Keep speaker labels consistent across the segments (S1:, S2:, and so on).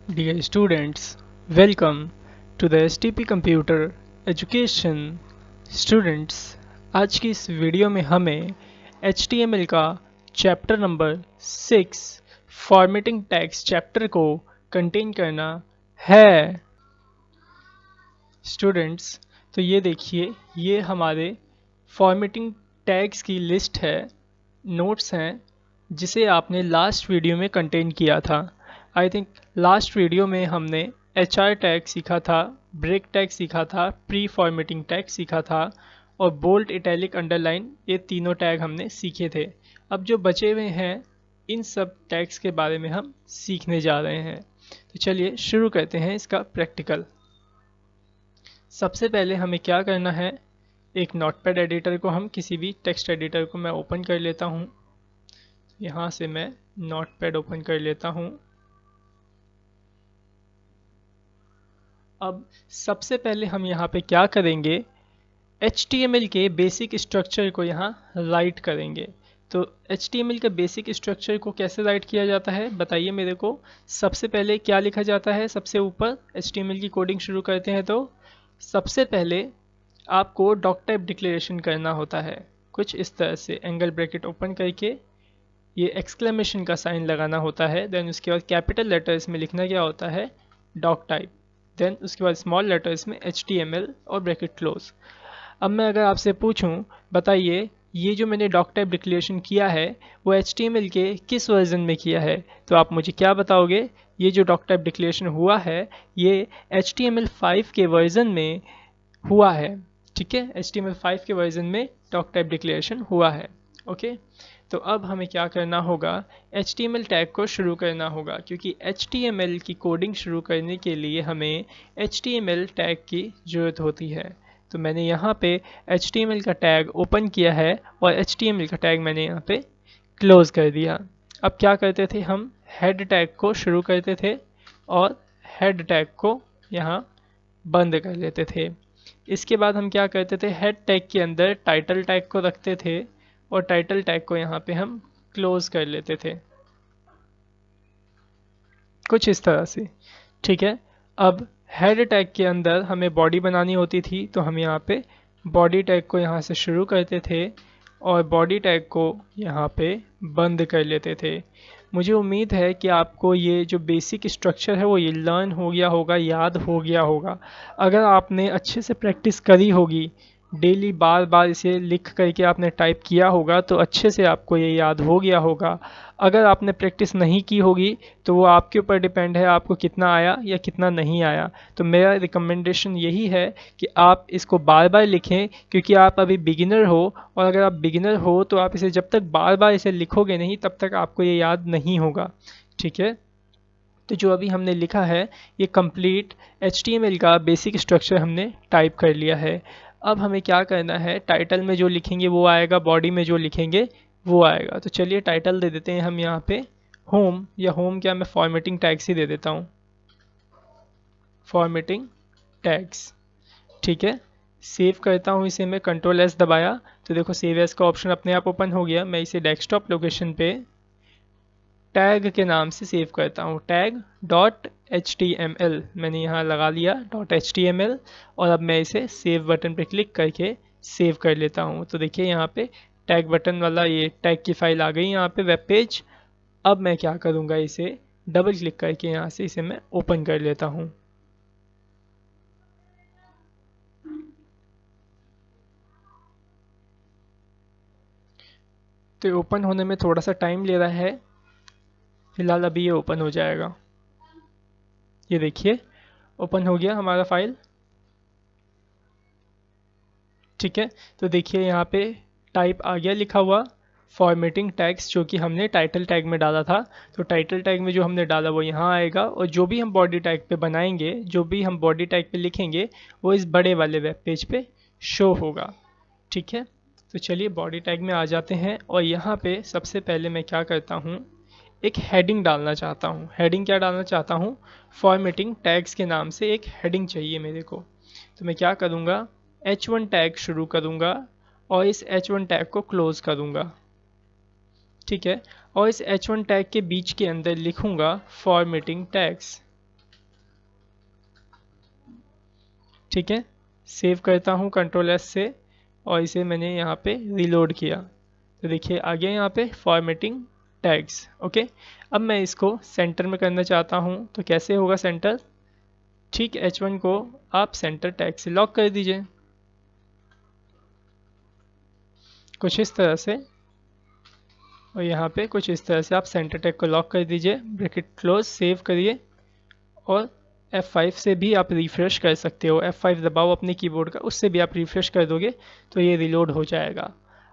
S1: Dear students, welcome to the STP Computer Education. Students, आज की इस वीडियो में हमें HTML का chapter number 6 formatting tags chapter को कंटेन करना है। स्टूडेंट्स, तो ये देखिए, ये हमारे फॉर्मेटिंग टैग्स की लिस्ट है, नोट्स हैं जिसे आपने लास्ट वीडियो में कंटेन किया था। आई थिंक लास्ट वीडियो में हमने HR टैग सीखा था, ब्रेक टैग सीखा था, प्री फॉर्मेटिंग टैग सीखा था और बोल्ड, इटैलिक, अंडरलाइन, ये तीनों टैग हमने सीखे थे। अब जो बचे हुए हैं इन सब टैग्स के बारे में हम सीखने जा रहे हैं। तो चलिए शुरू करते हैं इसका प्रैक्टिकल। सबसे पहले हमें क्या करना है, एक नोटपैड एडिटर को हम किसी भी टेक्स्ट एडिटर को मैं ओपन कर लेता हूँ। यहाँ से मैं नोटपैड ओपन कर लेता हूँ। अब सबसे पहले हम यहाँ पे क्या करेंगे, HTML के बेसिक स्ट्रक्चर को यहाँ राइट करेंगे। तो HTML का बेसिक स्ट्रक्चर को कैसे राइट किया जाता है बताइए मेरे को। सबसे पहले क्या लिखा जाता है, सबसे ऊपर HTML की कोडिंग शुरू करते हैं तो सबसे पहले आपको डॉक टाइप डिक्लेरेशन करना होता है। कुछ इस तरह से एंगल ब्रैकेट ओपन करके ये एक्सक्लेमेशन का साइन लगाना होता है। देन उसके बाद कैपिटल लेटर्स में लिखना क्या होता है, डॉक टाइप। देन उसके बाद स्मॉल लेटर्स में HTML और ब्रैकेट क्लोज। अब मैं अगर आपसे पूछूं, बताइए ये जो मैंने डॉक टाइप डिक्लेरेशन किया है वो HTML के किस वर्जन में किया है, तो आप मुझे क्या बताओगे। ये जो डॉक टाइप डिक्लेरेशन हुआ है ये HTML5 के वर्जन में हुआ है। ठीक है, HTML5 के वर्जन में डॉक टाइप डिक्लेरेशन हुआ है। ओके, तो अब हमें क्या करना होगा, HTML टैग को शुरू करना होगा, क्योंकि HTML की कोडिंग शुरू करने के लिए हमें HTML टैग की ज़रूरत होती है। तो मैंने यहाँ पे HTML का टैग ओपन किया है और HTML का टैग मैंने यहाँ पे क्लोज कर दिया। अब क्या करते थे, हम हेड टैग को शुरू करते थे और हेड टैग को यहाँ बंद कर लेते थे। इसके बाद हम क्या करते थे, हेड टैग के अंदर टाइटल टैग को रखते थे और टाइटल टैग को यहाँ पे हम क्लोज कर लेते थे, कुछ इस तरह से। ठीक है, अब हेड टैग के अंदर हमें बॉडी बनानी होती थी तो हम यहाँ पे बॉडी टैग को यहाँ से शुरू करते थे और बॉडी टैग को यहाँ पे बंद कर लेते थे। मुझे उम्मीद है कि आपको ये जो बेसिक स्ट्रक्चर है वो ये लर्न हो गया होगा, याद हो गया होगा। अगर आपने अच्छे से प्रैक्टिस करी होगी, डेली बार बार इसे लिख करके आपने टाइप किया होगा तो अच्छे से आपको ये याद हो गया होगा। अगर आपने प्रैक्टिस नहीं की होगी तो वो आपके ऊपर डिपेंड है, आपको कितना आया या कितना नहीं आया। तो मेरा रिकमेंडेशन यही है कि आप इसको बार बार लिखें, क्योंकि आप अभी बिगिनर हो और अगर आप बिगिनर हो तो आप इसे जब तक बार बार इसे लिखोगे नहीं तब तक आपको ये याद नहीं होगा। ठीक है, तो जो अभी हमने लिखा है ये कंप्लीट HTML का बेसिक स्ट्रक्चर हमने टाइप कर लिया है। अब हमें क्या करना है, टाइटल में जो लिखेंगे वो आएगा, बॉडी में जो लिखेंगे वो आएगा। तो चलिए टाइटल दे देते हैं हम यहाँ पे होम, या होम क्या, मैं फॉर्मेटिंग टैग्स ही दे देता हूँ, फॉर्मेटिंग टैग्स। ठीक है, सेव करता हूँ इसे, मैं Ctrl+S दबाया तो देखो सेव एज का ऑप्शन अपने आप ओपन हो गया। मैं इसे डेस्कटॉप लोकेशन पे टैग के नाम से सेव करता हूँ, टैग डॉट HTML मैंने यहाँ लगा लिया डॉट HTML। और अब मैं इसे सेव बटन पे क्लिक करके सेव कर लेता हूँ। तो देखिए यहाँ पे टैग बटन वाला ये टैग की फाइल आ गई यहाँ पे वेब पेज। अब मैं क्या करूँगा, इसे डबल क्लिक करके यहाँ से इसे मैं ओपन कर लेता हूँ। तो ओपन होने में थोड़ा सा टाइम ले रहा है, फिलहाल अभी ये ओपन हो जाएगा। ये देखिए ओपन हो गया हमारा फाइल। ठीक है, तो देखिए यहाँ पे टाइप आ गया लिखा हुआ फॉर्मेटिंग टैग्स, जो कि हमने टाइटल टैग में डाला था। तो टाइटल टैग में जो हमने डाला वो यहाँ आएगा और जो भी हम बॉडी टैग पे बनाएंगे, जो भी हम बॉडी टैग पे लिखेंगे वो इस बड़े वाले वेब पेज पे शो होगा। ठीक है, तो चलिए बॉडी टैग में आ जाते हैं और यहाँ पे सबसे पहले मैं क्या करता हूँ, एक हेडिंग डालना चाहता हूँ। हेडिंग क्या डालना चाहता हूँ, फॉर्मेटिंग टैग्स के नाम से एक हेडिंग चाहिए मेरे को। तो मैं क्या करूँगा, H1 टैग शुरू करूँगा और इस H1 टैग को क्लोज करूँगा। ठीक है, और इस H1 टैग के बीच के अंदर लिखूँगा फॉर्मेटिंग टैग्स। ठीक है, सेव करता हूँ कंट्रोल एस से और इसे मैंने यहाँ पे रीलोड किया तो देखिए आ गया यहाँ पे फॉर्मेटिंग टैग्स। ओके, अब मैं इसको सेंटर में करना चाहता हूँ तो कैसे होगा सेंटर? ठीक, H1 को आप सेंटर टैग से लॉक कर दीजिए कुछ इस तरह से, और यहाँ पे कुछ इस तरह से आप सेंटर टैग को लॉक कर दीजिए, ब्रैकेट क्लोज, सेव करिए और F5 से भी आप रिफ्रेश कर सकते हो। F5 दबाओ अपने कीबोर्ड का, उससे भी आप रिफ्रेश कर दोगे तो ये रिलोड हो जाएगा।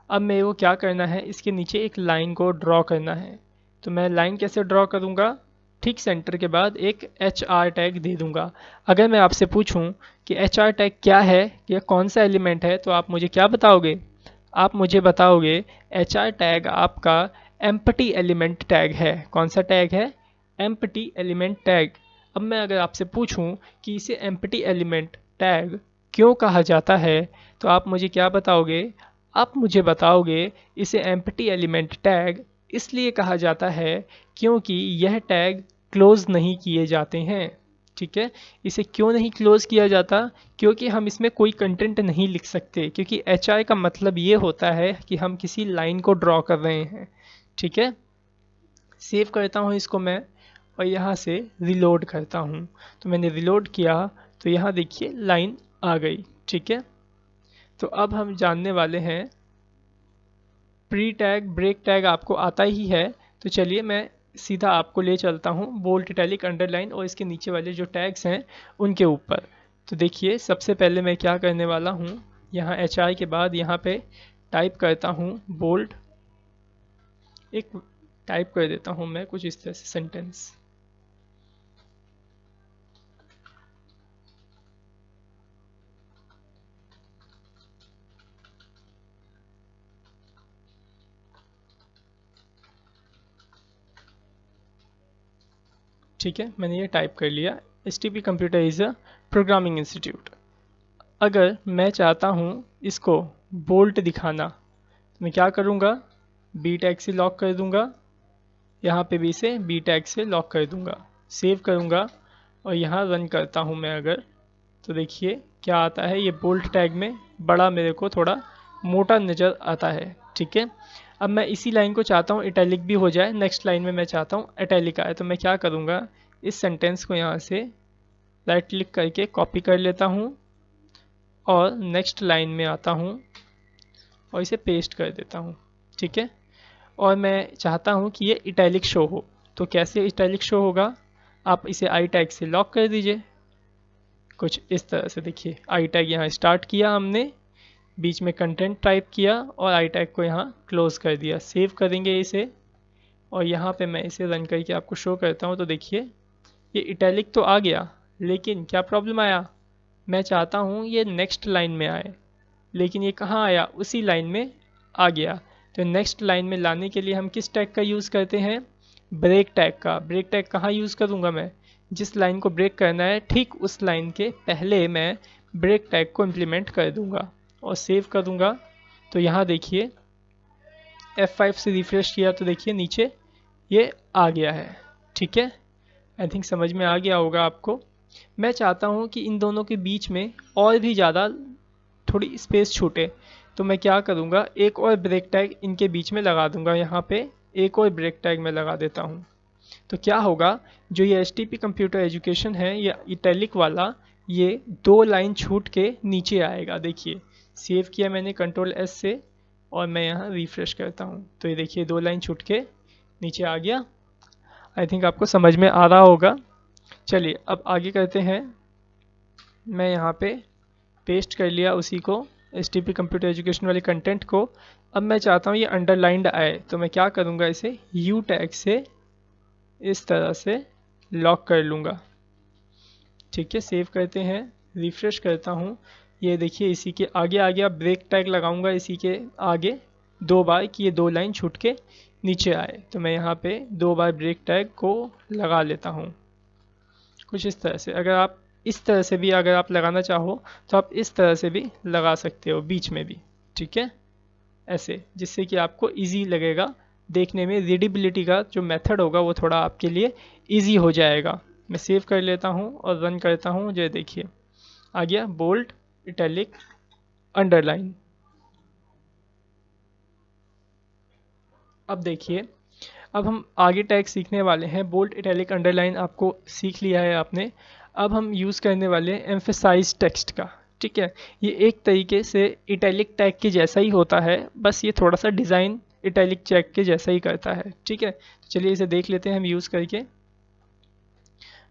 S1: अब मेरे को क्या करना है, इसके नीचे एक लाइन को ड्रॉ करना है। तो मैं लाइन कैसे ड्रॉ करूँगा? ठीक सेंटर के बाद एक HR टैग दे दूंगा। अगर मैं आपसे पूछूं कि HR टैग क्या है या कौन सा एलिमेंट है तो आप मुझे क्या बताओगे? आप मुझे बताओगे HR टैग आपका एम्प्टी एलिमेंट टैग है। कौन सा टैग है? Empty element tag. अब मैं अगर आपसे पूछूं कि इसे एम्प्टी एलिमेंट टैग क्यों कहा जाता है तो आप मुझे क्या बताओगे? आप मुझे बताओगे इसे एम्प्टी एलिमेंट टैग इसलिए कहा जाता है क्योंकि यह टैग क्लोज नहीं किए जाते हैं। ठीक है, इसे क्यों नहीं क्लोज किया जाता? क्योंकि हम इसमें कोई कंटेंट नहीं लिख सकते, क्योंकि HI का मतलब ये होता है कि हम किसी लाइन को ड्रॉ कर रहे हैं। ठीक है, सेव करता हूँ इसको मैं और यहाँ से रिलोड करता हूँ। तो मैंने रिलोड किया तो यहाँ देखिए लाइन आ गई। ठीक है, तो अब हम जानने वाले हैं प्री टैग, ब्रेक टैग आपको आता ही है तो चलिए मैं सीधा आपको ले चलता हूँ बोल्ड, इटैलिक, अंडरलाइन और इसके नीचे वाले जो टैग्स हैं उनके ऊपर। तो देखिए सबसे पहले मैं क्या करने वाला हूँ, यहाँ HI के बाद यहाँ पे टाइप करता हूँ बोल्ड, एक टाइप कर देता हूँ मैं कुछ इस तरह से सेंटेंस। ठीक है, मैंने ये टाइप कर लिया। STP computer is a programming institute. अगर मैं चाहता हूँ इसको बोल्ट दिखाना तो मैं क्या करूँगा, बी टैग से लॉक कर दूँगा, यहाँ पे भी इसे बी टैग से लॉक कर दूँगा, सेव करूँगा और यहाँ रन करता हूँ मैं अगर, तो देखिए क्या आता है, ये बोल्ट टैग में बड़ा मेरे को थोड़ा मोटा नज़र आता है। ठीक है, अब मैं इसी लाइन को चाहता हूँ इटैलिक भी हो जाए, नेक्स्ट लाइन में मैं चाहता हूँ इटैलिक आए, तो मैं क्या करूँगा, इस सेंटेंस को यहाँ से राइट क्लिक करके कॉपी कर लेता हूँ और नेक्स्ट लाइन में आता हूँ और इसे पेस्ट कर देता हूँ। ठीक है, और मैं चाहता हूँ कि ये इटैलिक शो हो, तो कैसे इटैलिक शो होगा, आप इसे आई टैग से लॉक कर दीजिए कुछ इस तरह से। देखिए आई टैग यहाँ स्टार्ट किया हमने, बीच में कंटेंट टाइप किया और आई टैग को यहाँ क्लोज कर दिया, सेव करेंगे इसे और यहाँ पे मैं इसे रन करके आपको शो करता हूँ। तो देखिए ये इटैलिक तो आ गया, लेकिन क्या प्रॉब्लम आया, मैं चाहता हूँ ये नेक्स्ट लाइन में आए, लेकिन ये कहाँ आया, उसी लाइन में आ गया। तो नेक्स्ट लाइन में लाने के लिए हम किस टैग का यूज़ करते हैं, ब्रेक टैग का। ब्रेक टैग कहाँ यूज़ करूँगा मैं, जिस लाइन को ब्रेक करना है ठीक उस लाइन के पहले मैं ब्रेक टैग को इम्प्लीमेंट कर दूँगा और सेव कर दूँगा। तो यहाँ देखिए F5 से रिफ्रेश किया तो देखिए नीचे ये आ गया है। ठीक है, आई थिंक समझ में आ गया होगा आपको। मैं चाहता हूँ कि इन दोनों के बीच में और भी ज़्यादा थोड़ी स्पेस छूटे, तो मैं क्या करूँगा, एक और ब्रेक टैग इनके बीच में लगा दूँगा, यहाँ पे एक और ब्रेक टैग मैं लगा देता हूँ। तो क्या होगा, जो ये STP कंप्यूटर एजुकेशन है या इटैलिक वाला, ये दो लाइन छूट के नीचे आएगा। देखिए सेव किया मैंने कंट्रोल S से और मैं यहाँ रिफ्रेश करता हूँ तो ये देखिए दो लाइन छूट के नीचे आ गया। आई थिंक आपको समझ में आ रहा होगा। चलिए अब आगे करते हैं। मैं यहाँ पे पेस्ट कर लिया उसी को, STP कंप्यूटर एजुकेशन वाले कंटेंट को। अब मैं चाहता हूँ ये अंडरलाइंड आए, तो मैं क्या करूँगा, इसे U टैग से इस तरह से लॉक कर लूँगा। ठीक है, सेव करते हैं, रिफ्रेश करता हूँ, ये देखिए इसी के आगे आ गया। ब्रेक टैग लगाऊंगा इसी के आगे दो बार कि ये दो लाइन छूट के नीचे आए, तो मैं यहाँ पे दो बार ब्रेक टैग को लगा लेता हूँ कुछ इस तरह से। अगर आप इस तरह से भी अगर आप लगाना चाहो तो आप इस तरह से भी लगा सकते हो बीच में भी। ठीक है, ऐसे, जिससे कि आपको इजी लगेगा देखने में, रीडेबिलिटी का जो मेथड होगा वो थोड़ा आपके लिए इजी हो जाएगा। मैं सेव कर लेता हूँ और रन करता हूँ, जो देखिए आ गया बोल्ड, इटैलिक, अंडरलाइन। अब देखिए, अब हम आगे टैग सीखने वाले हैं। बोल्ड, इटैलिक, अंडरलाइन आपको सीख लिया है आपने। अब हम यूज़ करने वाले हैं एम्फेसाइज टेक्स्ट का। ठीक है, ये एक तरीके से इटैलिक टैग के जैसा ही होता है, बस ये थोड़ा सा डिज़ाइन इटैलिक टैग के जैसा ही करता है। ठीक है, तो चलिए इसे देख लेते हैं हम यूज़ करके।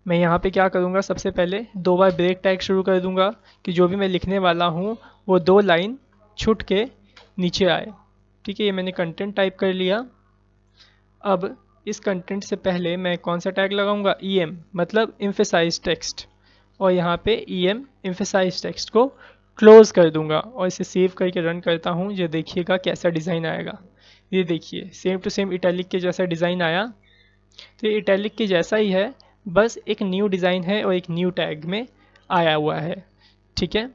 S1: मैं यहाँ पे क्या करूँगा, सबसे पहले 2 बार ब्रेक टैग शुरू कर दूँगा कि जो भी मैं लिखने वाला हूँ वो 2 लाइन छुट के नीचे आए। ठीक है, ये मैंने कंटेंट टाइप कर लिया। अब इस कंटेंट से पहले मैं कौन सा टैग लगाऊंगा, em, मतलब एम्फेसाइज टेक्स्ट, और यहाँ पे em एम्फेसाइज टेक्स्ट को क्लोज कर दूंगा और इसे सेव करके रन करता हूँ। ये देखिएगा कैसा डिज़ाइन आएगा। ये देखिए सेम टू सेम इटैलिक के जैसा डिज़ाइन आया। तो ये इटैलिक के जैसा ही है, बस एक न्यू डिज़ाइन है और एक न्यू टैग में आया हुआ है। ठीक है,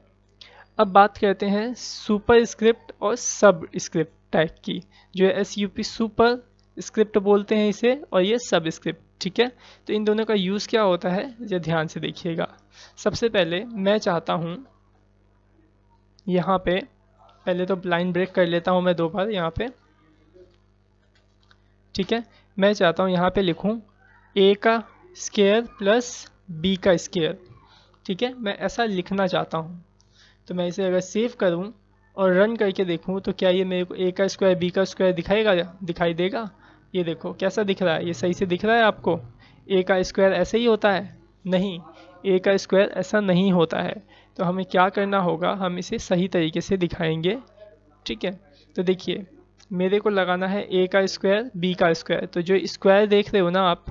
S1: अब बात करते हैं सुपर स्क्रिप्ट और सब स्क्रिप्ट टैग की, जो है SUP, सुपर स्क्रिप्ट बोलते हैं इसे, और ये सब स्क्रिप्ट। ठीक है, तो इन दोनों का यूज़ क्या होता है, ये ध्यान से देखिएगा। सबसे पहले मैं चाहता हूँ यहाँ पे, पहले तो लाइन ब्रेक कर लेता हूँ मैं 2 बार यहाँ पे। ठीक है, मैं चाहता हूँ यहाँ पे लिखूँ a का स्क्वायर प्लस b का स्क्वायर। ठीक है, मैं ऐसा लिखना चाहता हूँ। तो मैं इसे अगर सेव करूं और रन करके देखूं तो क्या ये मेरे को a का स्क्वायर b का स्क्वायर दिखाएगा, दिखाई देगा। ये देखो कैसा दिख रहा है, ये सही से दिख रहा है आपको। a का स्क्वायर ऐसे ही होता है? नहीं, a का स्क्वायर ऐसा नहीं होता है। तो हमें क्या करना होगा, हम इसे सही तरीके से दिखाएंगे। ठीक है, तो देखिए मेरे को लगाना है a का स्क्वायर b का स्क्वायर। तो जो स्क्वायर देख रहे हो ना आप,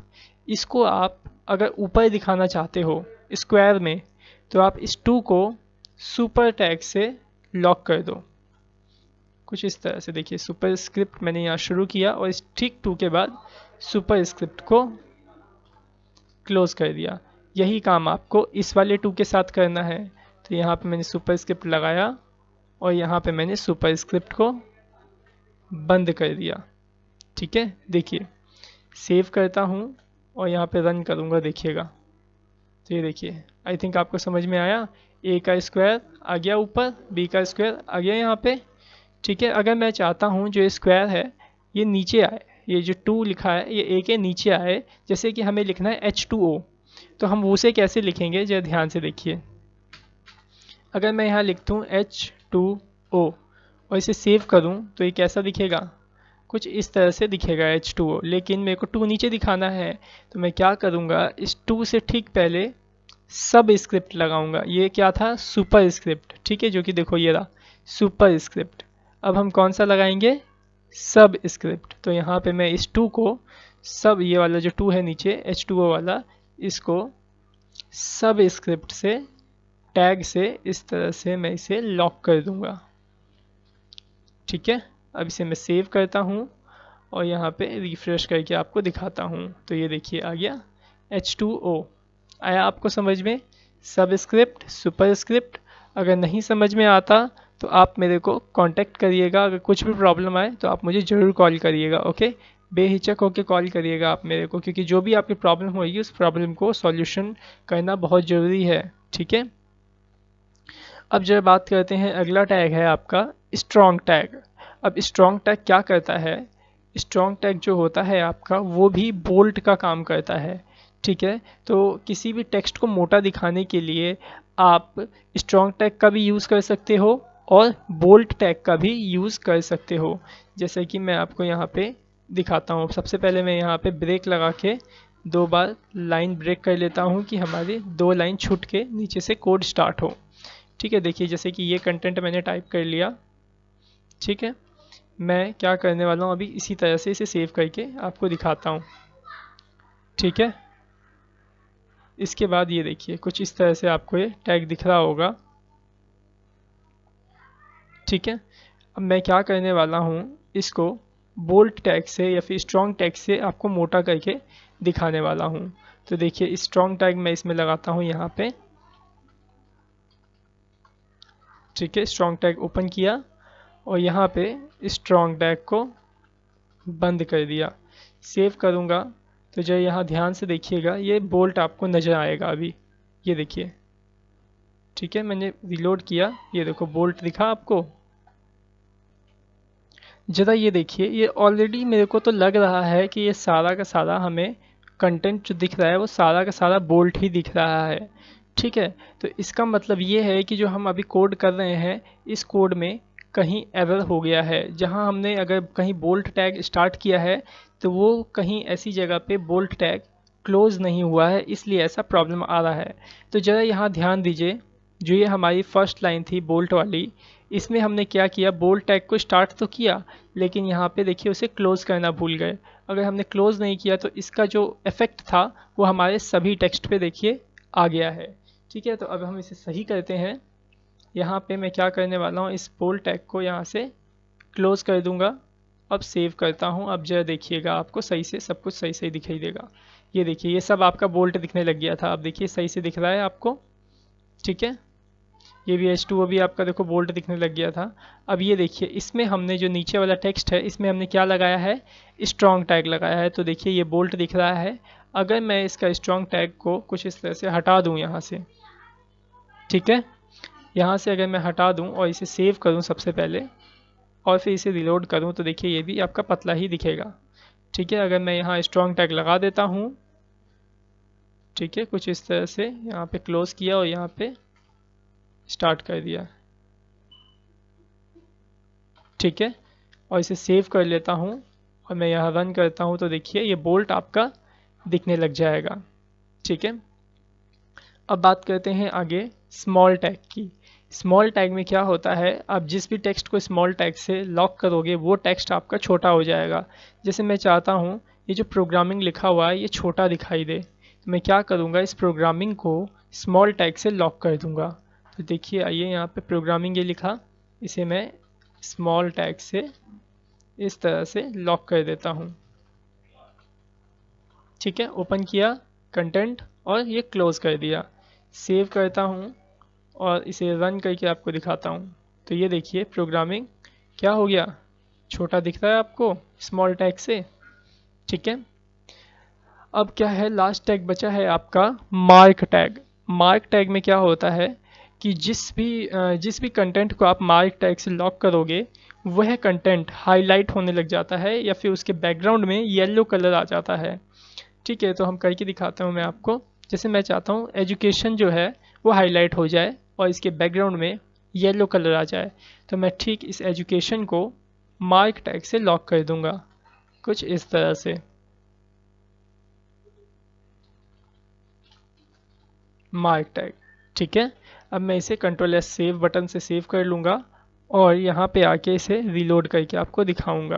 S1: इसको आप अगर ऊपर दिखाना चाहते हो स्क्वायर में, तो आप इस 2 को सुपर टैग से लॉक कर दो। कुछ इस तरह से देखिए, सुपर स्क्रिप्ट मैंने यहाँ शुरू किया और इस ठीक 2 के बाद सुपर स्क्रिप्ट को क्लोज कर दिया। यही काम आपको इस वाले 2 के साथ करना है। तो यहाँ पे मैंने सुपर स्क्रिप्ट लगाया और यहाँ पे मैंने सुपर स्क्रिप्ट को बंद कर दिया। ठीक है, देखिए सेव करता हूँ और यहाँ पे रन करूँगा, देखिएगा। तो ये देखिए, आई थिंक आपको समझ में आया। a का स्क्वायर आ गया ऊपर, b का स्क्वायर आ गया यहाँ पे। ठीक है, अगर मैं चाहता हूँ जो स्क्वायर है ये नीचे आए, ये जो 2 लिखा है ये a के नीचे आए, जैसे कि हमें लिखना है H2O, तो हम उसे कैसे लिखेंगे जरा ध्यान से देखिए। अगर मैं यहाँ लिख दूँ H2O और इसे सेव करूँ तो ये कैसा दिखेगा, कुछ इस तरह से दिखेगा H2O। लेकिन मेरे को 2 नीचे दिखाना है, तो मैं क्या करूँगा, इस 2 से ठीक पहले सब स्क्रिप्ट लगाऊंगा। ये क्या था, सुपर स्क्रिप्ट। ठीक है, जो कि देखो ये रहा सुपर स्क्रिप्ट। अब हम कौन सा लगाएंगे, सब स्क्रिप्ट। तो यहाँ पे मैं इस 2 को, सब ये वाला जो 2 है नीचे H2O वाला, इसको सब स्क्रिप्ट से टैग से इस तरह से मैं इसे लॉक कर दूंगा। ठीक है, अब इसे मैं सेव करता हूँ और यहाँ पे रिफ्रेश करके आपको दिखाता हूँ। तो ये देखिए आ गया H2O। आया आपको समझ में, सब स्क्रिप्ट, सुपर स्क्रिप्ट। अगर नहीं समझ में आता तो आप मेरे को कांटेक्ट करिएगा। अगर कुछ भी प्रॉब्लम आए तो आप मुझे ज़रूर कॉल करिएगा। ओके, बेहिचक होकर कॉल करिएगा आप मेरे को, क्योंकि जो भी आपकी प्रॉब्लम होगी उस प्रॉब्लम को सॉल्यूशन करना बहुत ज़रूरी है। ठीक है, अब जब बात करते हैं, अगला टैग है आपका स्ट्रॉन्ग टैग। अब स्ट्रॉन्ग टैग क्या करता है, स्ट्रॉन्ग टैग जो होता है आपका वो भी बोल्ट का काम करता है। ठीक है, तो किसी भी टेक्स्ट को मोटा दिखाने के लिए आप स्ट्रॉन्ग टैग का भी यूज़ कर सकते हो और बोल्ट टैग का भी यूज़ कर सकते हो। जैसे कि मैं आपको यहाँ पे दिखाता हूँ। सबसे पहले मैं यहाँ पे ब्रेक लगा के 2 बार लाइन ब्रेक कर लेता हूँ कि हमारी 2 लाइन छूट के नीचे से कोड स्टार्ट हो। ठीक है, देखिए जैसे कि ये कंटेंट मैंने टाइप कर लिया। ठीक है, मैं क्या करने वाला हूँ, अभी इसी तरह से इसे सेव करके आपको दिखाता हूँ। ठीक है, इसके बाद ये देखिए कुछ इस तरह से आपको ये टैग दिख रहा होगा। ठीक है, अब मैं क्या करने वाला हूँ, इसको बोल्ट टैग से या फिर स्ट्रॉन्ग टैग से आपको मोटा करके दिखाने वाला हूँ। तो देखिए स्ट्रॉन्ग टैग मैं इसमें लगाता हूँ यहाँ पे। ठीक है, स्ट्रॉन्ग टैग ओपन किया और यहाँ पे स्ट्रॉन्ग टैग को बंद कर दिया। सेव करूँगा तो जो यहाँ ध्यान से देखिएगा, ये बोल्ट आपको नज़र आएगा अभी। ये देखिए ठीक है, मैंने रिलोड किया, ये देखो बोल्ट दिखा आपको। ज़रा ये देखिए, ये ऑलरेडी मेरे को तो लग रहा है कि ये सारा का सारा हमें कंटेंट जो दिख रहा है वो सारा का सारा बोल्ट ही दिख रहा है। ठीक है, तो इसका मतलब ये है कि जो हम अभी कोड कर रहे हैं, इस कोड में कहीं एरर हो गया है। जहां हमने अगर कहीं बोल्ट टैग स्टार्ट किया है तो वो कहीं ऐसी जगह पे बोल्ट टैग क्लोज नहीं हुआ है, इसलिए ऐसा प्रॉब्लम आ रहा है। तो ज़रा यहाँ ध्यान दीजिए, जो ये हमारी फर्स्ट लाइन थी बोल्ट वाली, इसमें हमने क्या किया, बोल्ट टैग को स्टार्ट तो किया लेकिन यहाँ पे देखिए उसे क्लोज करना भूल गए। अगर हमने क्लोज नहीं किया तो इसका जो इफेक्ट था वो हमारे सभी टेक्स्ट पे देखिए आ गया है। ठीक है, तो अब हम इसे सही करते हैं। यहाँ पे मैं क्या करने वाला हूँ, इस बोल्ट टैग को यहाँ से क्लोज कर दूंगा। अब सेव करता हूँ। अब जरा देखिएगा, आपको सही से सब कुछ सही सही दिखाई देगा। ये देखिए, ये सब आपका बोल्ट दिखने लग गया था, अब देखिए सही से दिख रहा है आपको। ठीक है, ये भी H2O भी आपका देखो बोल्ट दिखने लग गया था। अब ये देखिए, इसमें हमने जो नीचे वाला टेक्स्ट है इसमें हमने क्या लगाया है, स्ट्रॉन्ग टैग लगाया है। तो देखिए ये बोल्ट दिख रहा है। अगर मैं इसका स्ट्रॉन्ग टैग को कुछ इस तरह से हटा दूं यहाँ से, ठीक है, यहाँ से अगर मैं हटा दूं और इसे सेव करूं सबसे पहले और फिर इसे रिलोड करूं तो देखिए ये भी आपका पतला ही दिखेगा। ठीक है, अगर मैं यहाँ स्ट्रॉन्ग टैग लगा देता हूँ, ठीक है, कुछ इस तरह से यहाँ पे क्लोज किया और यहाँ पे स्टार्ट कर दिया। ठीक है, और इसे सेव कर लेता हूँ और मैं यहाँ रन करता हूँ तो देखिए ये बोल्ट आपका दिखने लग जाएगा। ठीक है, अब बात करते हैं आगे स्मॉल टैग की। स्मॉल टैग में क्या होता है, आप जिस भी टेक्स्ट को स्मॉल टैग से लॉक करोगे वो टेक्स्ट आपका छोटा हो जाएगा। जैसे मैं चाहता हूँ ये जो प्रोग्रामिंग लिखा हुआ है ये छोटा दिखाई दे, तो मैं क्या करूँगा, इस प्रोग्रामिंग को स्मॉल टैग से लॉक कर दूँगा। तो देखिए आइए, यहाँ पे प्रोग्रामिंग ये लिखा, इसे मैं स्मॉल टैग से इस तरह से लॉक कर देता हूँ। ठीक है, ओपन किया कंटेंट और ये क्लोज कर दिया। सेव करता हूँ और इसे रन करके आपको दिखाता हूँ। तो ये देखिए प्रोग्रामिंग क्या हो गया, छोटा दिख रहा है आपको स्मॉल टैग से। ठीक है, अब क्या है, लास्ट टैग बचा है आपका मार्क टैग। मार्क टैग में क्या होता है कि जिस भी कंटेंट को आप मार्क टैग से लॉक करोगे वह कंटेंट हाईलाइट होने लग जाता है या फिर उसके बैकग्राउंड में येलो कलर आ जाता है। ठीक है, तो हम करके दिखाता हूँ मैं आपको। जैसे मैं चाहता हूँ एजुकेशन जो है वो हाईलाइट हो जाए और इसके बैकग्राउंड में येलो कलर आ जाए, तो मैं ठीक इस एजुकेशन को मार्क टैग से लॉक कर दूंगा कुछ इस तरह से। मार्क टैग, ठीक है। अब मैं इसे Ctrl+S सेव बटन से सेव कर लूँगा और यहाँ पे आके इसे रीलोड करके आपको दिखाऊंगा।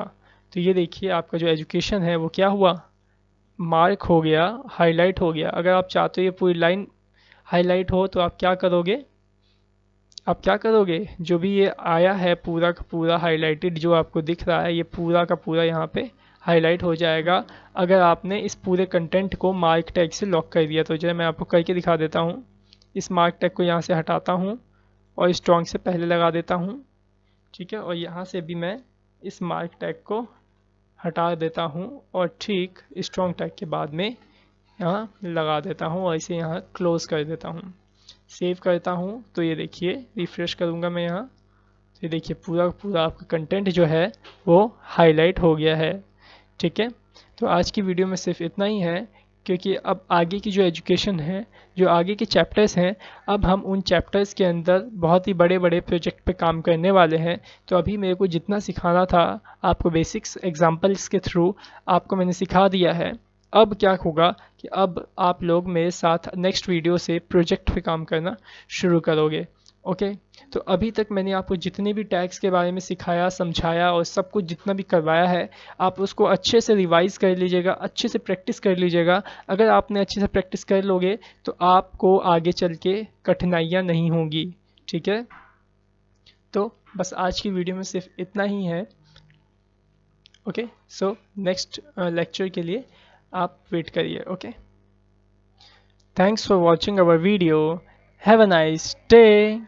S1: तो ये देखिए आपका जो एजुकेशन है वो क्या हुआ, मार्क हो गया, हाईलाइट हो गया। अगर आप चाहते हो ये पूरी लाइन हाईलाइट हो तो आप क्या करोगे, जो भी ये आया है पूरा का पूरा हाईलाइटेड जो आपको दिख रहा है ये पूरा का पूरा यहाँ पे हाईलाइट हो जाएगा अगर आपने इस पूरे कंटेंट को मार्क टैग से लॉक कर दिया। तो जो मैं आपको करके दिखा देता हूँ, इस मार्क टैग को यहाँ से हटाता हूँ और स्ट्रॉन्ग से पहले लगा देता हूँ। ठीक है, और यहाँ से भी मैं इस मार्क टैग को हटा देता हूँ और ठीक स्ट्रॉन्ग टैग के बाद में यहाँ लगा देता हूँ और इसे यहाँ क्लोज कर देता हूँ। सेव करता हूँ तो ये देखिए, रिफ्रेश करूँगा मैं यहाँ तो ये देखिए पूरा पूरा आपका कंटेंट जो है वो हाईलाइट हो गया है। ठीक है, तो आज की वीडियो में सिर्फ इतना ही है, क्योंकि अब आगे की जो एजुकेशन है, जो आगे के चैप्टर्स हैं, अब हम उन चैप्टर्स के अंदर बहुत ही बड़े बड़े प्रोजेक्ट पे काम करने वाले हैं। तो अभी मेरे को जितना सिखाना था आपको बेसिक्स एग्जांपल्स के थ्रू आपको मैंने सिखा दिया है। अब क्या होगा कि अब आप लोग मेरे साथ नेक्स्ट वीडियो से प्रोजेक्ट पे काम करना शुरू करोगे। ओके, तो अभी तक मैंने आपको जितने भी टैग्स के बारे में सिखाया, समझाया और सब कुछ जितना भी करवाया है, आप उसको अच्छे से रिवाइज कर लीजिएगा, अच्छे से प्रैक्टिस कर लीजिएगा। अगर आपने अच्छे से प्रैक्टिस कर लोगे तो आपको आगे चल के कठिनाइयाँ नहीं होंगी। ठीक है, तो बस आज की वीडियो में सिर्फ इतना ही है। ओके, सो नेक्स्ट लेक्चर के लिए आप वेट करिए। Okay, thanks for watching our video, have a nice day.